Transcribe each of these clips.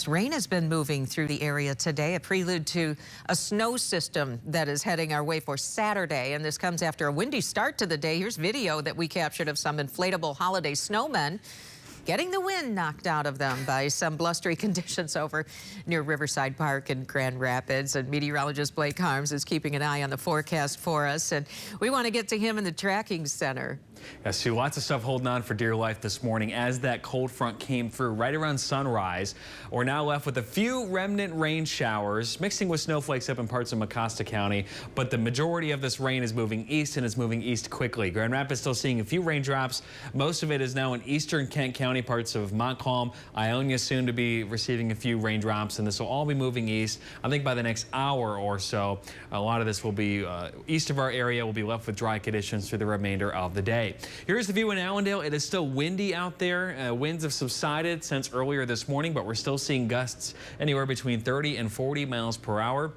Rain has been moving through the area today, a prelude to a snow system that is heading our way for Saturday. And this comes after a windy start to the day. Here's video that we captured of some inflatable holiday snowmen getting the wind knocked out of them by some blustery conditions over near Riverside Park in Grand Rapids. And meteorologist Blake Harms is keeping an eye on the forecast for us. And we want to get to him in the tracking center. Yeah, Sue, lots of stuff holding on for dear life this morning as that cold front came through right around sunrise. We're now left with a few remnant rain showers mixing with snowflakes up in parts of Mecosta County, but the majority of this rain is moving east and is moving east quickly. Grand Rapids still seeing a few raindrops. Most of it is now in eastern Kent County, parts of Montcalm. Ionia soon to be receiving a few raindrops, and this will all be moving east. I think by the next hour or so, a lot of this will be east of our area. Will be left with dry conditions through the remainder of the day. Here's the view in Allendale. It is still windy out there. Winds have subsided since earlier this morning, but we're still seeing gusts anywhere between 30 and 40 miles per hour.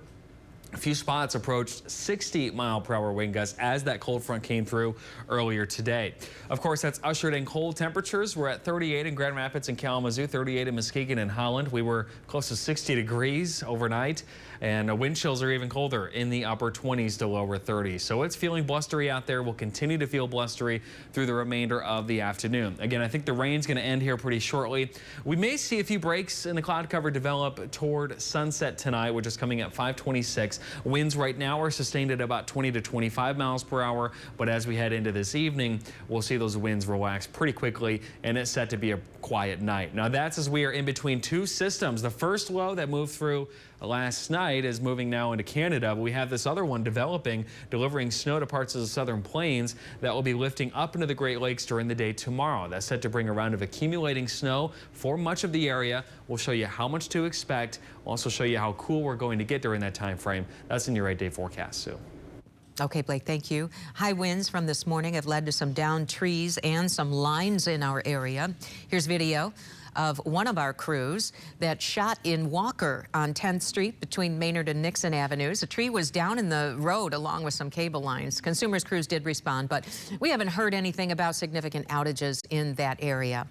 A few spots approached 60-mile-per-hour wind gusts as that cold front came through earlier today. Of course, that's ushered in cold temperatures. We're at 38 in Grand Rapids and Kalamazoo, 38 in Muskegon and Holland. We were close to 60 degrees overnight, and wind chills are even colder in the upper 20s to lower 30s. So it's feeling blustery out there. We'll continue to feel blustery through the remainder of the afternoon. Again, I think the rain's going to end here pretty shortly. We may see a few breaks in the cloud cover develop toward sunset tonight, which is coming at 5:26. Winds right now are sustained at about 20 to 25 miles per hour, but as we head into this evening, we'll see those winds relax pretty quickly, and it's set to be a quiet night. Now that's as we are in between two systems. The first low that moved through last night is moving now into Canada. We have this other one developing, delivering snow to parts of the southern plains that will be lifting up into the Great Lakes during the day tomorrow. That's set to bring a round of accumulating snow for much of the area. We'll show you how much to expect. We'll also show you how cool we're going to get during that time frame. That's in your 8-day forecast, Sue. Okay, Blake, thank you. High winds from this morning have led to some downed trees and some lines in our area. Here's video of one of our crews that shot in Walker on 10th Street between Maynard and Nixon Avenues. A tree was down in the road along with some cable lines. Consumers crews did respond, but we haven't heard anything about significant outages in that area.